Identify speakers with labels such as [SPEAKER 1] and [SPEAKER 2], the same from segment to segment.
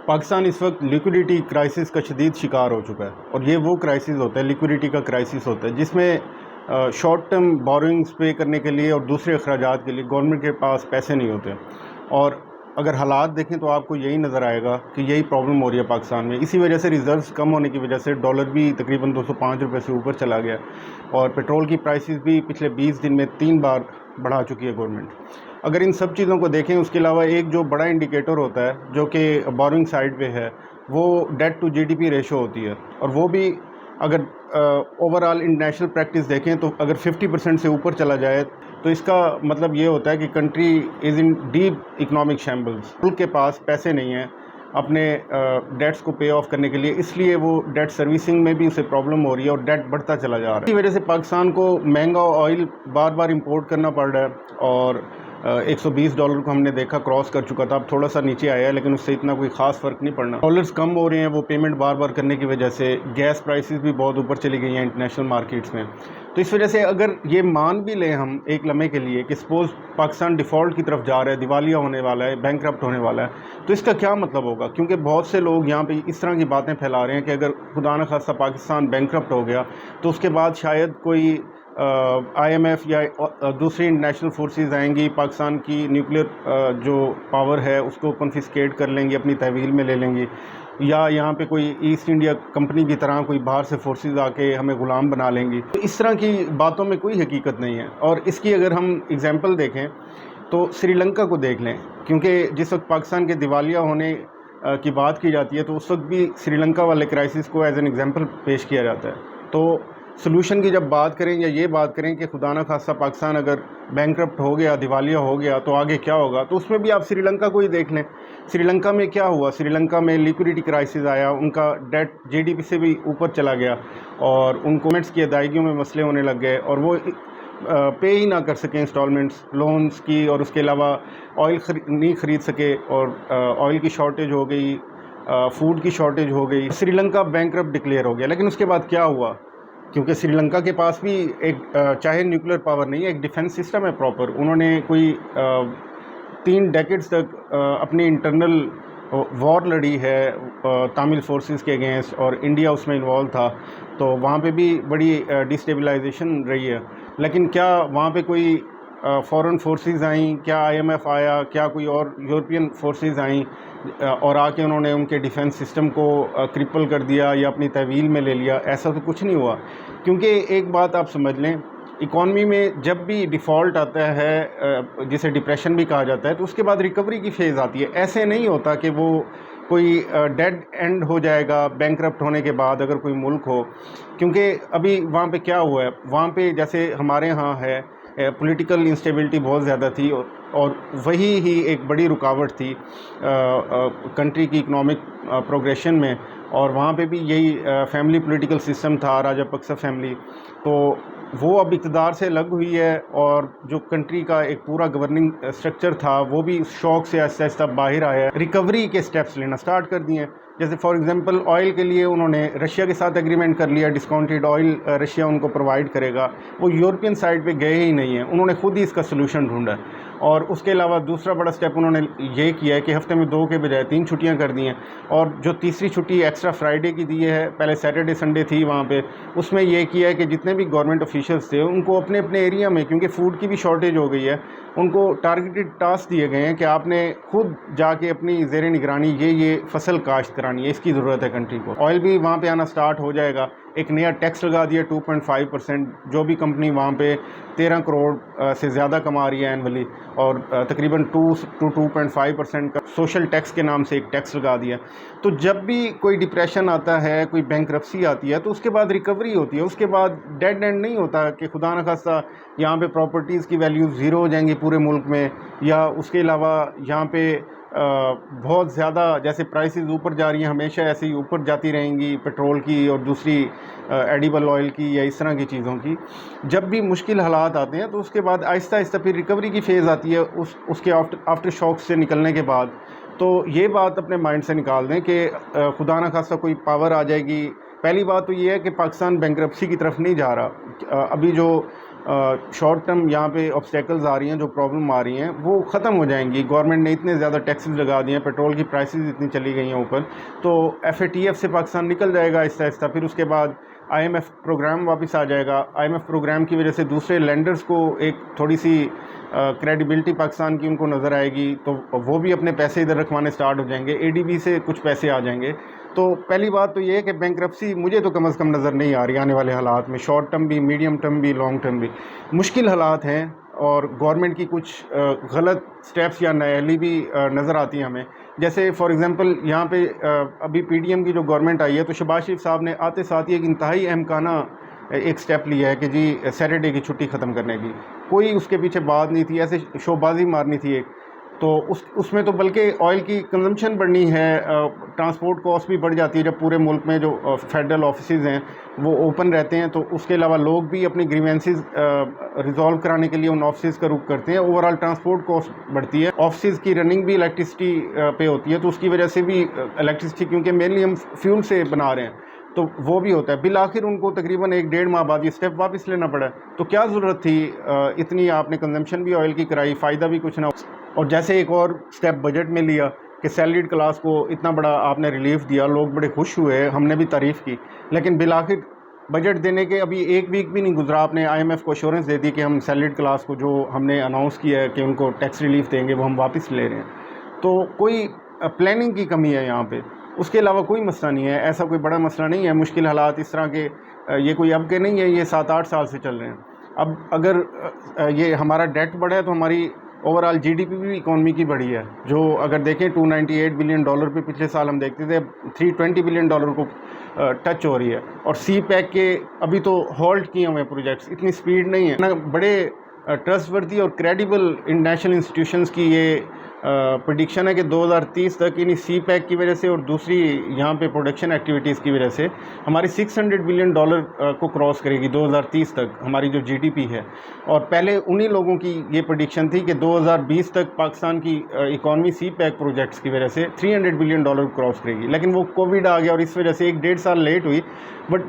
[SPEAKER 1] पाकिस्तान इस वक्त liquidity crisis का शदीद शिकार हो चुका है, और ये वो क्राइसिस होता है, लिक्विडिटी का क्राइसिस होता है, जिसमें शॉर्ट टर्म बोरोइंग्स पे करने के लिए और दूसरे अखराजात के लिए गवर्नमेंट के पास पैसे नहीं होते। और अगर हालात देखें तो आपको यही नज़र आएगा कि यही प्रॉब्लम हो रही है पाकिस्तान में। इसी वजह से रिज़र्व्स कम होने की वजह से डॉलर भी तकरीबन 205 रुपये से ऊपर चला गया, और पेट्रोल की प्राइसेस भी पिछले 20 दिन में 3 बार बढ़ा चुकी है गवर्नमेंट। अगर इन सब चीज़ों को देखें, उसके अलावा एक जो बड़ा इंडिकेटर होता है जो कि बोरिंग साइड पे है, वो डेट टू जीडीपी रेशो होती है, और वो भी अगर ओवरऑल इंटरनेशनल प्रैक्टिस देखें तो अगर 50% से ऊपर चला जाए तो इसका मतलब ये होता है कि country is in deep economic shambles. उनके पास पैसे नहीं हैं अपने डेट्स को पे ऑफ करने के लिए, इसलिए वो डेट सर्विसिंग में भी उसे प्रॉब्लम हो रही है और डेट बढ़ता चला जा रहा है। इसी वजह से पाकिस्तान को महंगा ऑयल बार बार इंपोर्ट करना पड़ रहा है, और $120 को हमने देखा क्रॉस कर चुका था, अब थोड़ा सा नीचे आया है, लेकिन उससे इतना कोई ख़ास फ़र्क नहीं पड़ना। डॉलर्स कम हो रहे हैं वो पेमेंट बार बार करने की वजह से। गैस प्राइसेस भी बहुत ऊपर चली गई हैं इंटरनेशनल मार्केट्स में। तो इस वजह से अगर ये मान भी लें हम एक लम्हे के लिए कि सपोज़ पाकिस्तान डिफ़ॉल्ट की तरफ जा रहा है, दिवालिया होने वाला है, बैंकरप्ट होने वाला है, तो इसका क्या मतलब होगा? क्योंकि बहुत से लोग यहाँ पे इस तरह की बातें फैला रहे हैं कि अगर खुदा न खास्ता पाकिस्तान बैंकरप्ट हो गया तो उसके बाद शायद कोई IMF या दूसरी इंटरनेशनल फोर्सेस आएंगी, पाकिस्तान की न्यूक्लियर जो पावर है उसको कन्फिस्केट कर लेंगी, अपनी तहवील में ले लेंगी, या यहाँ पे कोई ईस्ट इंडिया कंपनी की तरह कोई बाहर से फोर्सेस आके हमें ग़ुलाम बना लेंगी। तो इस तरह की बातों में कोई हकीकत नहीं है। और इसकी अगर हम एग्जांपल देखें तो श्रीलंका को देख लें, क्योंकि जिस वक्त पाकिस्तान के दिवालिया होने की बात की जाती है तो उस वक्त भी श्रीलंका वाले क्राइसिस को एज एन एग्जांपल पेश किया जाता है। तो सलूशन की जब बात करें या ये बात करें कि खुदा न खास्ता पाकिस्तान अगर बैंकरप्ट हो गया, दिवालिया हो गया, तो आगे क्या होगा, तो उसमें भी आप श्रीलंका को ही देख लें। श्रीलंका में क्या हुआ? श्रीलंका में लिक्विडिटी क्राइसिस आया, उनका डेट जीडीपी से भी ऊपर चला गया, और उनको पेमेंट्स की अदायगियों में मसले होने लग गए, और वो पे ही ना कर सके इंस्टॉलमेंट्स लोन्स की, और उसके अलावा ऑयल नहीं ख़रीद सके, और ऑयल की शॉर्टेज हो गई, फूड की शॉर्टेज हो गई। श्रीलंका बैंकरप्ट डिक्लेयर हो गया। लेकिन उसके बाद क्या हुआ? क्योंकि श्रीलंका के पास भी एक चाहे न्यूक्लियर पावर नहीं है, एक डिफेंस सिस्टम है प्रॉपर। उन्होंने कोई 3 डेकेड्स तक अपनी इंटरनल वॉर लड़ी है तामिल फोर्सेस के अगेंस्ट, और इंडिया उसमें इन्वॉल्व था, तो वहाँ पे भी बड़ी डिस्टेबलाइजेशन रही है। लेकिन क्या वहाँ पे कोई फॉरेन फोर्सेस आईं? क्या IMF आया? क्या कोई और यूरोपियन फोर्सेस आईं और आके उन्होंने उनके डिफेंस सिस्टम को क्रिपल कर दिया या अपनी तहवील में ले लिया? ऐसा तो कुछ नहीं हुआ। क्योंकि एक बात आप समझ लें, इकॉनमी में जब भी डिफ़ॉल्ट आता है, जिसे डिप्रेशन भी कहा जाता है, तो उसके बाद रिकवरी की फ़ेज़ आती है। ऐसे नहीं होता कि वो कोई डेड एंड हो जाएगा बैंकरप्ट होने के बाद अगर कोई मुल्क हो। क्योंकि अभी वहाँ पे क्या हुआ है, वहाँ पे जैसे हमारे यहाँ है पॉलिटिकल इंस्टेबिलिटी बहुत ज़्यादा थी, और वही ही एक बड़ी रुकावट थी कंट्री की इकोनॉमिक प्रोग्रेशन में। और वहाँ पे भी यही फैमिली पॉलिटिकल सिस्टम था, राजापक्सा फैमिली। तो वो अब इक़्तिदार से अलग हुई है, और जो कंट्री का एक पूरा गवर्निंग स्ट्रक्चर था वो भी शौक से आहिस्ता आहिस्ता बाहर आया, रिकवरी के स्टेप्स लेना स्टार्ट कर दिए हैं। जैसे फॉर एग्जांपल ऑयल के लिए उन्होंने रशिया के साथ एग्रीमेंट कर लिया, डिस्काउंटेड ऑयल रशिया उनको प्रोवाइड करेगा। वो यूरोपियन साइड पे गए ही नहीं हैं, उन्होंने खुद ही इसका सलूशन ढूंढा है। और उसके अलावा दूसरा बड़ा स्टेप उन्होंने ये किया है कि हफ्ते में 2 के बजाय 3 छुट्टियां कर दी हैं, और जो तीसरी छुट्टी एक्स्ट्रा फ्राइडे की दी है, पहले सैटरडे संडे थी वहाँ पे, उसमें ये किया है कि जितने भी गवर्नमेंट ऑफिशियल्स थे उनको अपने अपने एरिया में, क्योंकि फ़ूड की भी शॉर्टेज हो गई है, उनको टारगेटेड टास्क दिए गए हैं कि आपने खुद जाके अपनी ज़ेर निगरानी ये फसल काश्त करानी है, इसकी ज़रूरत है कंट्री को। ऑयल भी वहाँ पे आना स्टार्ट हो जाएगा। एक नया टैक्स लगा दिया 2.5%, जो भी कंपनी वहाँ पे 13 करोड़ से ज़्यादा कमा रही है एनवली, और तकरीबन 2 to 2.5% का सोशल टैक्स के नाम से एक टैक्स लगा दिया। तो जब भी कोई डिप्रेशन आता है, कोई बैंकरप्सी आती है, तो उसके बाद रिकवरी होती है, उसके बाद डेड एंड नहीं होता कि खुदा न खास्ता यहाँ पे प्रॉपर्टीज़ की वैल्यू ज़ीरो हो जाएंगी पूरे मुल्क में, या उसके अलावा यहाँ पे बहुत ज़्यादा जैसे प्राइसेस ऊपर जा रही हैं, हमेशा ऐसे ही ऊपर जाती रहेंगी पेट्रोल की और दूसरी एडिबल ऑयल की या इस तरह की चीज़ों की। जब भी मुश्किल हालात आते हैं तो उसके बाद आहिस्ता आहिस्ता फिर रिकवरी की फ़ेज़ आती है उसके आफ्टर शॉक से निकलने के बाद। तो ये बात अपने माइंड से निकाल दें कि खुदा न खास्ता कोई पावर आ जाएगी। पहली बात तो ये है कि पाकिस्तान बैंकरप्सी की तरफ नहीं जा रहा। अभी जो شارٹ ٹرم یہاں پہ آبسٹیکلز آ رہی ہیں، جو پرابلم آ رہی ہیں وہ ختم ہو جائیں گی. گورنمنٹ نے اتنے زیادہ ٹیکسز لگا دیے ہیں، پیٹرول کی پرائسز اتنی چلی گئی ہیں اوپر، تو FATF سے پاکستان نکل جائے گا آہستہ آہستہ. پھر اس کے بعد IMF پروگرام واپس آ جائے گا. IMF پروگرام کی وجہ سے دوسرے لینڈرز کو ایک تھوڑی سی کریڈیبلٹی پاکستان کی ان کو نظر آئے گی، تو وہ بھی اپنے پیسے ادھر رکھوانے سٹارٹ ہو جائیں گے. ADB سے کچھ پیسے آ جائیں گے. تو پہلی بات تو یہ ہے کہ بینکرپسی مجھے تو کم از کم نظر نہیں آ رہی آنے والے حالات میں، شارٹ ٹرم بھی، میڈیم ٹرم بھی، لانگ ٹرم بھی. مشکل حالات ہیں اور گورنمنٹ کی کچھ غلط سٹیپس یا نااہلی بھی نظر آتی ہیں ہمیں. جیسے فار ایگزامپل یہاں پہ ابھی PDM کی جو گورنمنٹ آئی ہے، تو شہباز شریف صاحب نے آتے ساتھ ہی ایک انتہائی احمقانہ ایک سٹیپ لیا ہے کہ جی سیٹرڈے کی چھٹی ختم کرنے کی. کوئی اس کے پیچھے بات نہیں تھی، ایسے شو بازی مارنی تھی ایک. تو اس میں تو بلکہ آئل کی کنزمپشن بڑھنی ہے، ٹرانسپورٹ کاسٹ بھی بڑھ جاتی ہے جب پورے ملک میں جو فیڈرل آفیسز ہیں وہ اوپن رہتے ہیں. تو اس کے علاوہ لوگ بھی اپنی گریوینسز ریزالو کرانے کے لیے ان آفیسز کا رخ کرتے ہیں. اوور آل ٹرانسپورٹ کاسٹ بڑھتی ہے. آفیسز کی رننگ بھی الیکٹریسٹی پہ ہوتی ہے، تو اس کی وجہ سے بھی الیکٹریسٹی، کیونکہ مینلی ہم فیول سے بنا رہے ہیں، تو وہ بھی ہوتا ہے. بالآخر ان کو تقریباً 1-1.5 ماہ بعد یہ اسٹیپ واپس لینا پڑا. تو کیا ضرورت تھی اتنی آپ نے کنزمپشن بھی آئل کی کرائی، فائدہ بھی کچھ نہ. اور جیسے ایک اور اسٹیپ بجٹ میں لیا کہ سیلریڈ کلاس کو اتنا بڑا آپ نے ریلیف دیا، لوگ بڑے خوش ہوئے، ہم نے بھی تعریف کی. لیکن بالآخر بجٹ دینے کے ابھی 1 ویک بھی نہیں گزرا، آپ نے IMF کو ایشورنس دے دی کہ ہم سیلریڈ کلاس کو جو ہم نے اناؤنس کیا ہے کہ ان کو ٹیکس ریلیف دیں گے وہ ہم واپس لے رہے ہیں. تو کوئی پلاننگ کی کمی ہے یہاں پہ. اس کے علاوہ کوئی مسئلہ نہیں ہے، ایسا کوئی بڑا مسئلہ نہیں ہے. مشکل حالات اس طرح کے یہ کوئی اب کے نہیں ہے، یہ 7-8 سال سے چل رہے ہیں. اب اگر یہ ہمارا ڈیٹ بڑھا ہے تو ہماری اوور آل GDP بھی اکانومی کی بڑھی ہے، جو اگر دیکھیں $298 بلین پہ پچھلے سال ہم دیکھتے تھے، اب $320 بلین کو ٹچ ہو رہی ہے. اور CPEC کے ابھی تو ہالٹ کیے ہوئے پروجیکٹس، اتنی سپیڈ نہیں ہے. بڑے ٹرسٹ وردی اور کریڈیبل انٹرنیشنل انسٹیٹیوشنز کی یہ پریڈکشن ہے کہ 2030 تک انہیں CPEC کی وجہ سے اور دوسری یہاں پہ پروڈکشن ایکٹیویٹیز کی وجہ سے ہماری $600 بلین کو کراس کرے گی 2030 تک ہماری جو GDP ہے. اور پہلے انہی لوگوں کی یہ پریڈکشن تھی کہ 2020 تک پاکستان کی اکانومی CPEC پروجیکٹس کی وجہ سے $300 بلین کراس کرے گی. لیکن وہ کووڈ آ گیا اور اس وجہ سے 1-1.5 سال لیٹ ہوئی، but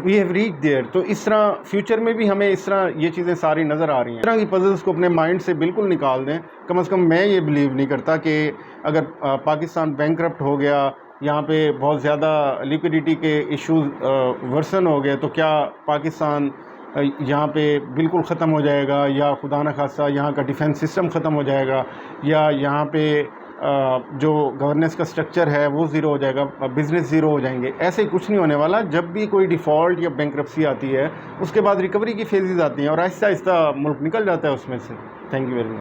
[SPEAKER 1] we have reach there. تو اس طرح فیوچر میں بھی ہمیں اس طرح یہ چیزیں ساری نظر آ رہی ہیں. اس طرح کی پزلز کو اپنے مائنڈ سے بالکل نکال دیں. کم از کم میں یہ بلیو نہیں کرتا کہ اگر پاکستان بینکرپٹ ہو گیا، یہاں پہ بہت زیادہ لیکوڈیٹی کے ایشوز ورسن ہو گئے، تو کیا پاکستان یہاں پہ بالکل ختم ہو جائے گا، یا خدا نخواستہ یہاں کا ڈیفنس سسٹم ختم ہو جائے گا، یا یہاں پہ جو گورننس کا سٹرکچر ہے وہ زیرو ہو جائے گا، بزنس زیرو ہو جائیں گے. ایسے کچھ نہیں ہونے والا. جب بھی کوئی ڈیفالٹ یا بینکرپسی آتی ہے، اس کے بعد ریکوری کی فیزز آتی ہیں اور آہستہ آہستہ ملک نکل جاتا ہے اس میں سے. Thank you very much.